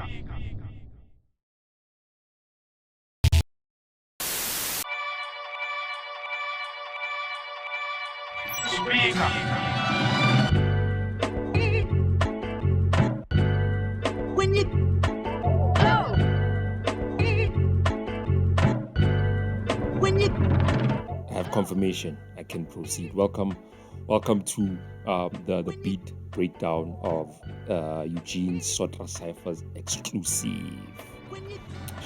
When you I have confirmation. I can proceed. Welcome to the beat breakdown of Eugene Sotra Cypher's exclusive.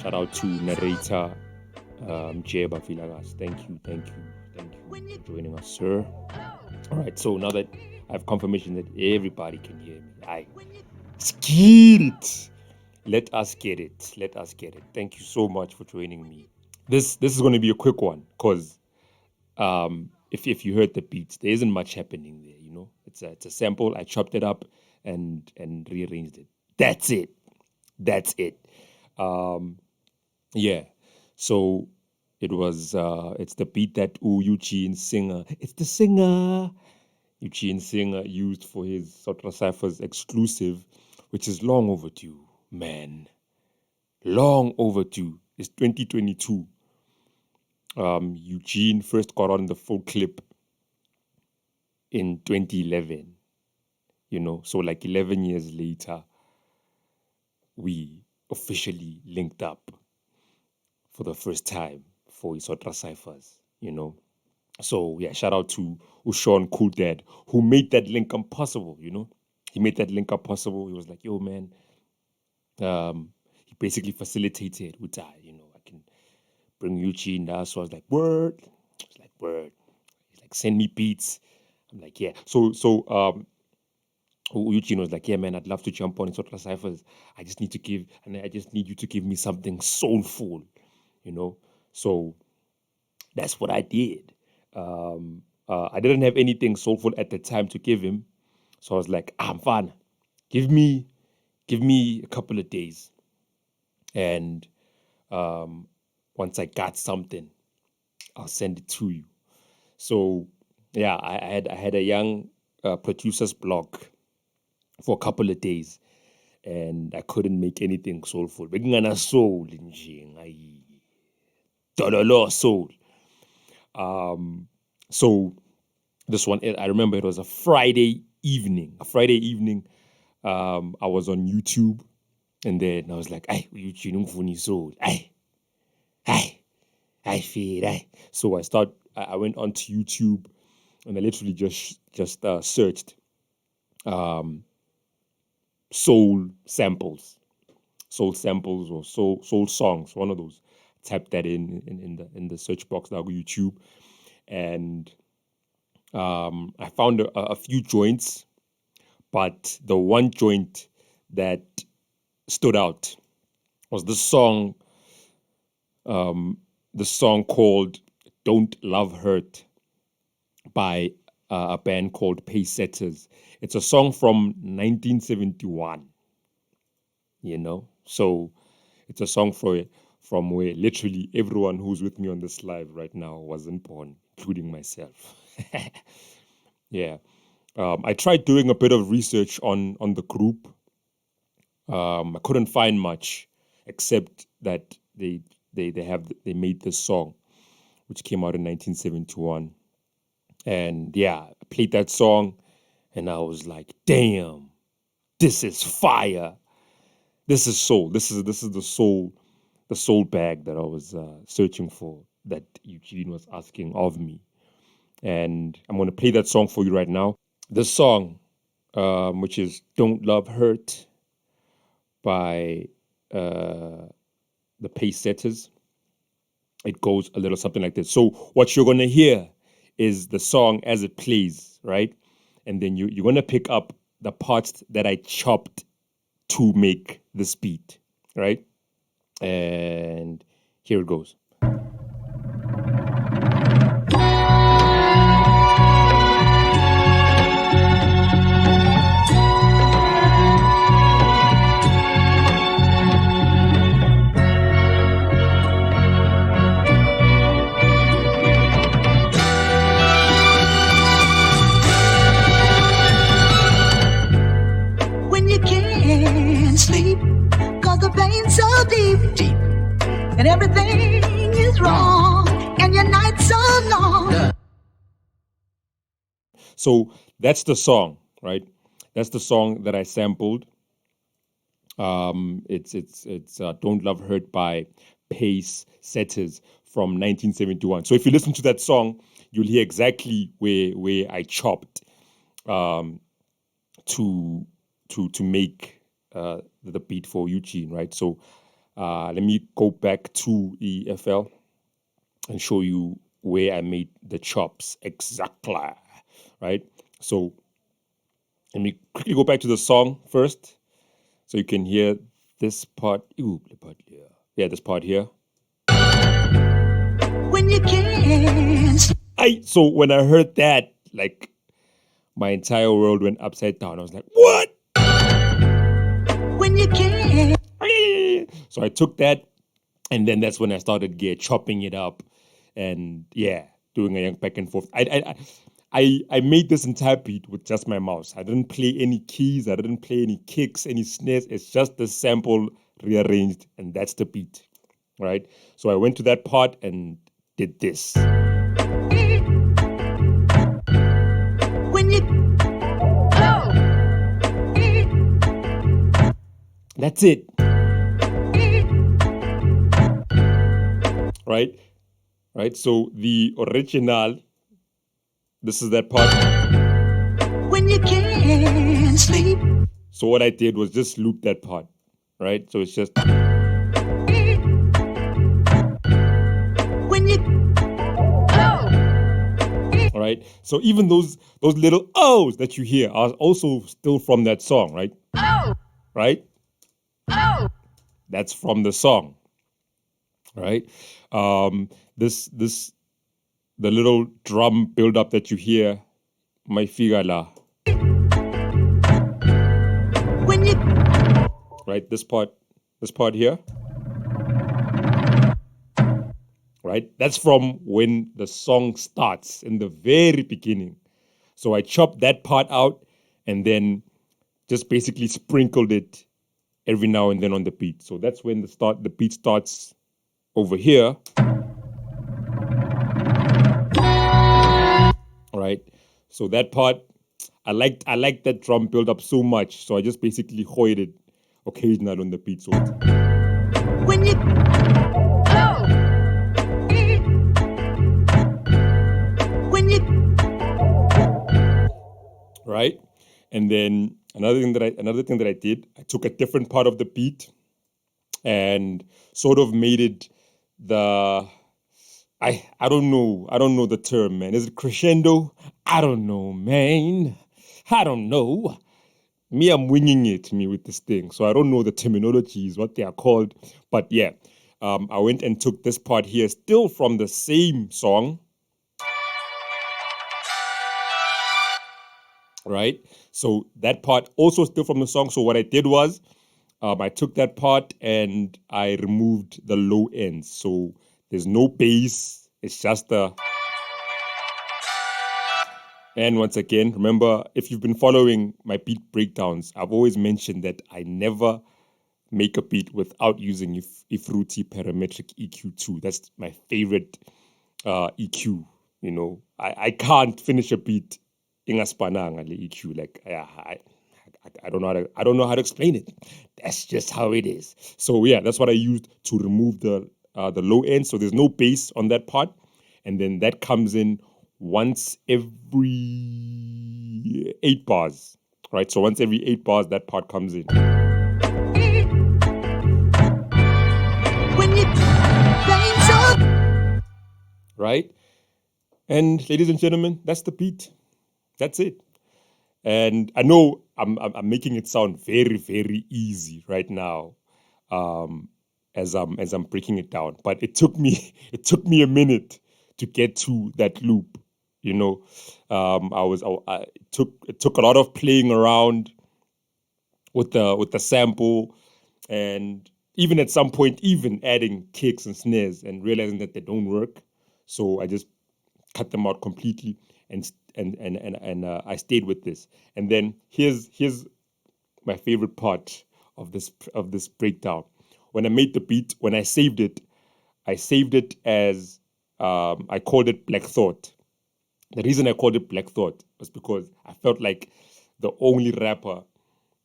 Shout out to narrator Jeba Vilagas. Thank you for joining us, sir. All right, so now that I have confirmation that everybody can hear me, I skilled. Let us get it. Thank you so much for joining me. This is going to be a quick one because if you heard the beats, there isn't much happening there. You know, it's a sample. I chopped it up and rearranged it. That's it. Yeah. So it was it's the beat that Eugene Singer. It's the singer Eugene Singer used for his Sotra Cypher's exclusive, which is long overdue, man. Long overdue. It's 2022. Eugene first got on the full clip in 2011. You know, so like 11 years later, we officially linked up for the first time for his Sotra Cyphers, you know. So yeah, shout out to Ushawn Cool Dad, who made that link up possible, you know. He made that link up possible. He was like, yo, man, he basically facilitated with that, you know, I can bring Eugene now. So I was like, word. He's like, send me beats. I'm like, yeah. So Eugene was like, yeah, man, I'd love to jump on in Sotra Cyphers. I just need you to give me something soulful, you know. So that's what I did. I didn't have anything soulful at the time to give him. So I was like, I'm fine. Give me a couple of days. And once I got something, I'll send it to you. So yeah, I had a young producer's block for a couple of days, and I couldn't make anything soulful. Bekungana soul nje, ayi dololo soul. So this one, I remember it was a Friday evening. I was on YouTube, and then I was like, "Ay, YouTube ngifuni soul. I feel ay." So I went onto YouTube, and I literally just searched soul samples or soul songs, one of those. Typed that in the search box now YouTube, and I found a few joints, but the one joint that stood out was the song called "Don't Love Hurt" by a band called Pacesetters. It's a song from 1971, you know, so it's a song from where literally everyone who's with me on this live right now wasn't born, including myself. Yeah. I tried doing a bit of research on the group. I couldn't find much except that they made this song, which came out in 1971. And yeah, I played that song and I was like, damn, this is fire. This is soul. This is the soul bag that I was searching for, that Eugene was asking of me. And I'm going to play that song for you right now. This song, which is "Don't Love Hurt" by the Pacesetters. It goes a little something like this. So what you're going to hear is the song as it plays, right? And then you're going to pick up the parts that I chopped to make this beat, right? And here it goes. when you can't sleep, 'cause the pain's so deep, and everything is wrong, and your night's so long. So that's the song, right? That's the song that I sampled. It's "Don't Love Hurt" by Pace Setters from 1971. So if you listen to that song, you'll hear exactly where I chopped to make the beat for Eugene, right? So let me go back to EFL and show you where I made the chops exactly, right? So let me quickly go back to the song first, so you can hear this part. Ooh, the part here. Yeah, this part here. When you can't. So when I heard that, like my entire world went upside down. I was like, what? When you can't. So I took that, and then that's when I started chopping it up, and doing a young back and forth. I made this entire beat with just my mouse. I didn't play any keys. I didn't play any kicks, any snares. It's just the sample rearranged, and that's the beat, right? So I went to that part and did this. When you. That's it. Right? Right? So the original, this is that part. When you can't sleep. So what I did was just loop that part, right? So it's just. When you. All right. So even those little O's that you hear are also still from that song, right? Right? That's from the song, right? The little drum build up that you hear, my figala. When you. Right? This part here. Right? That's from when the song starts in the very beginning. So I chopped that part out and then just basically sprinkled it every now and then on the beat. So that's when the beat starts over here. Right? So that part, I liked that drum build up so much. So I just basically hoid it occasionally on the beat. So it's. When you. When you. Right? And then another thing that I did, I took a different part of the beat and sort of made it I don't know the term, man. Is it crescendo? I don't know, man. I don't know. Me, I'm winging it, with this thing. So I don't know the terminologies, what they are called. But yeah, I went and took this part here, still from the same song. Right? So that part also still from the song. So what I did was I took that part and I removed the low ends. So there's no bass. It's just the. And once again, remember, if you've been following my beat breakdowns, I've always mentioned that I never make a beat without using Fruity Parametric EQ2. That's my favorite EQ. I can't finish a beat in a spananga le EQ. Like I don't know how to explain it. That's just how it is. So yeah, that's what I used to remove the low end. So there's no bass on that part, and then that comes in once every 8 bars, right? So once every 8 bars, that part comes in. When you. Right? And ladies and gentlemen, that's the beat. That's it. And I know I'm making it sound very, very easy right now, as I'm breaking it down. But it took me a minute to get to that loop. It took a lot of playing around with the sample, and even at some point, even adding kicks and snares and realizing that they don't work. So I just cut them out completely, and I stayed with this. And then here's my favorite part of this breakdown. when I made the beat, when I saved it as I called it Black Thought. The reason I called it Black Thought was because I felt like the only rapper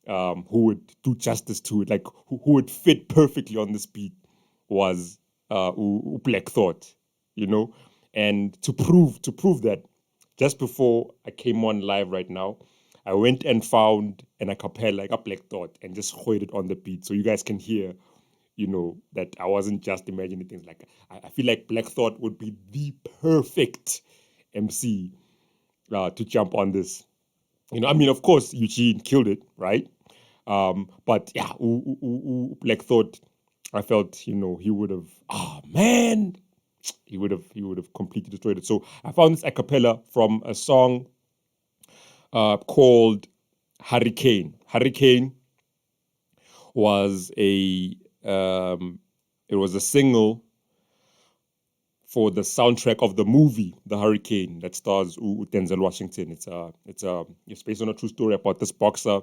who would do justice to it, like who would fit perfectly on this beat, was Black Thought, you know. And to prove that, just before I came on live right now, I went and found an acapella, like a Black Thought, and just hoed it on the beat so you guys can hear, you know, that I wasn't just imagining things. Like I feel like Black Thought would be the perfect MC to jump on this. You know, I mean, of course, Eugene killed it, right? But yeah, Black Thought, I felt, you know, he would have, he would have completely destroyed it. So I found this a cappella from a song called Hurricane. Hurricane was it was a single for the soundtrack of the movie The Hurricane that stars Denzel Washington. It's based on a true story about this boxer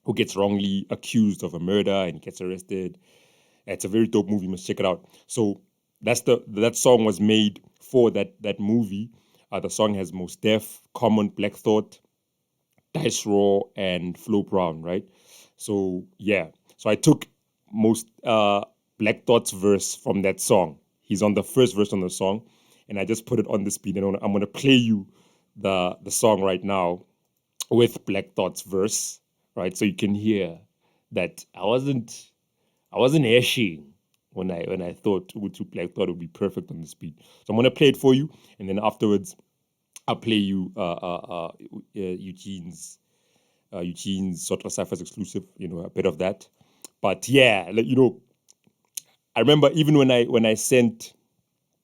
who gets wrongly accused of a murder and gets arrested. It's a very dope movie. You must check it out. So that song was made for that movie. The song has Mos Def, Common, Black Thought, Dice Raw, and Flo Brown, right? So yeah. So I took Black Thought's verse from that song. He's on the first verse on the song, and I just put it on this beat. And I'm gonna play you the song right now with Black Thought's verse, right? So you can hear that I wasn't hashing when I thought Black Thought would be perfect on this beat. So I'm gonna play it for you, and then afterwards I'll play you Eugene's Sotra Cyphers exclusive, you know, a bit of that. But yeah, you know, I remember even when I sent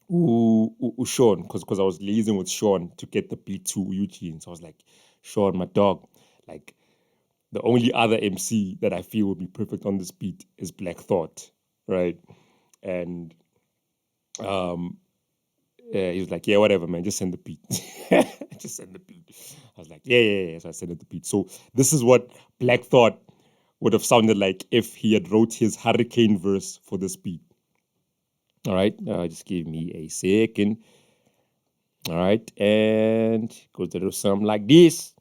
Sean, because I was liaising with Sean to get the beat to Eugene. So I was like, Sean, my dog, like the only other MC that I feel would be perfect on this beat is Black Thought, right? And he was like, yeah, whatever, man, just send the beat. Just send the beat. I was like, yeah. So I sent it the beat. So this is what Black Thought would have sounded like if he had wrote his Hurricane verse for this beat. All right, just give me a second. All right, and goes to do something like this.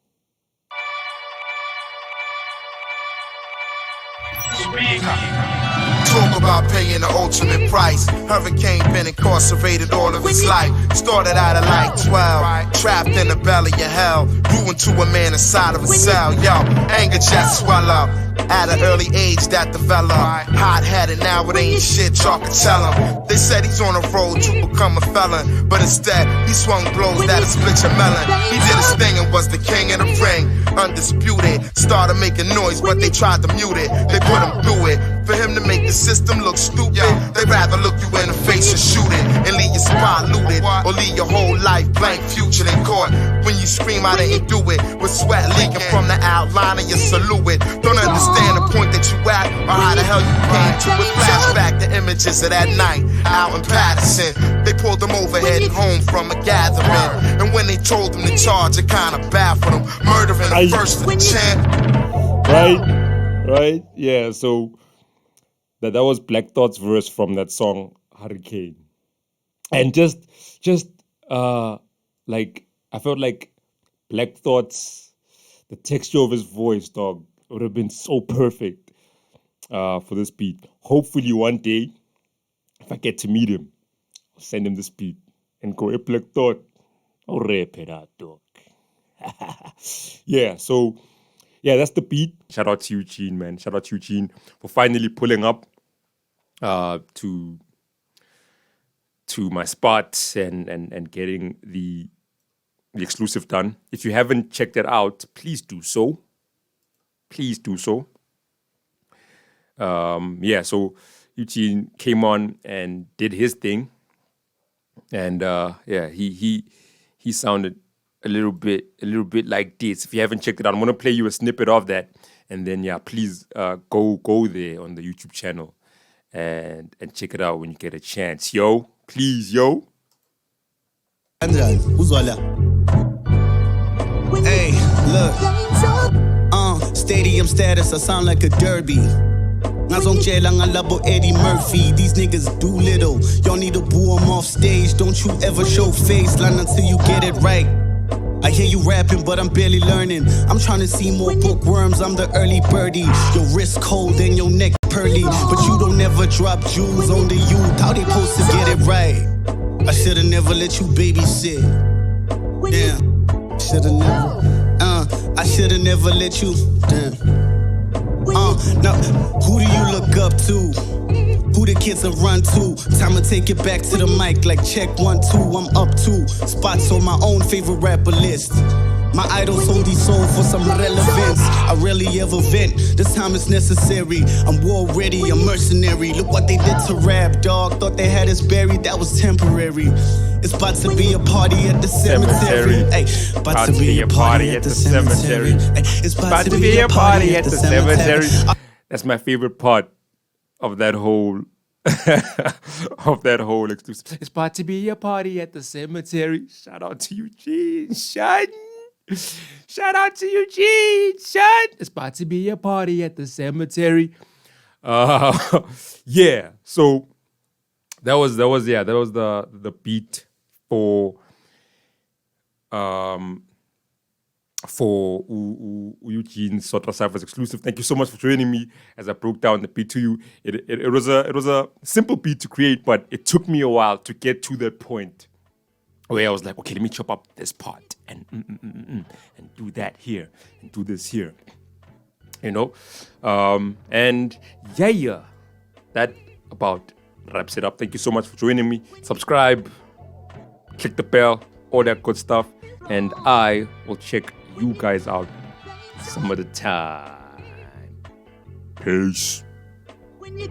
Talk about paying the ultimate price. Hurricane been incarcerated all of his life. Started out at like 12, trapped in the belly of hell. Grew into a man inside of a cell. Yo, anger just swell up. At an early age that developed. Hot-headed, now it ain't shit y'all can tell him. They said he's on a road to become a felon, but instead he swung blows that'll split your melon. He did his thing and was the king of the ring, undisputed. Started making noise, but they tried to mute it. They put him through it. For him to make the system look stupid, they'd rather look you in the face and shoot it, and leave your spot looted, or leave your whole life blank, future in court. When you scream, I didn't do it, with sweat leaking from the outline of your silhouette. Don't understand the point that you at, or how the hell you came to it. Flashback the images of that night out in Patterson. They pulled him over heading home from a gathering, and when they told him to charge, it kinda baffled him. Murdering the first of the champ. Right? Yeah, so that was Black Thought's verse from that song Hurricane. And just like I felt like Black Thought's, the texture of his voice, dog, would have been so perfect for this beat. Hopefully one day, if I get to meet him, I'll send him this beat and go, hey, Black Thought, I'll rap it out, dog. Yeah, so yeah, that's the beat. Shout out to Eugene, man. Shout out to Eugene for finally pulling up to my spot and getting the exclusive done. If you haven't checked it out, please do so. Please do so. Yeah, so Eugene came on and did his thing, and yeah, he sounded a little bit like this. If you haven't checked it out, I'm gonna play you a snippet of that, and then yeah, please go there on the YouTube channel and check it out when you get a chance. Yo, please, yo. Hey, look. Stadium status, I sound like a derby. Ngazongitshela ngalabo Eddie Murphy, these niggas do little. Y'all need to boo 'em off stage, don't you ever show face, learn until you get it right. I hear you rapping, but I'm barely learning. I'm trying to see more bookworms, I'm the early birdie. Your wrist cold and your neck pearly, but you don't ever drop jewels on the youth. How they supposed to get it right? I should've never let you babysit. Damn, should've never. I should've never let you. Damn. Now, who do you look up to? Who the kids will run to? Time to take it back to the mic like check 1, 2, I'm up 2 spots on my own favorite rapper list. My idols hold these soul for some relevance. I rarely ever vent, this time it's necessary. I'm war ready, a mercenary. Look what they did to rap, dog. Thought they had us buried, that was temporary. It's about to be a party at the cemetery. Ay, about to be a party at the cemetery. Ay, it's about to be a party at the cemetery. That's my favorite part of that whole exclusive. It's about to be a party at the cemetery. Shout out to Eugene, Shun. Shout out to Eugene, Shun. It's about to be a party at the cemetery. Yeah. So that was the beat for Eugene Sotra Cypher's exclusive. Thank you so much for joining me as I broke down the beat to you. It was a simple beat to create, but it took me a while to get to that point where I was like, okay, let me chop up this part and do that here and do this here, you know. And yeah, that about wraps it up. Thank you so much for joining me. Subscribe, click the bell, all that good stuff, and I will check you guys out some of the time. Peace. When you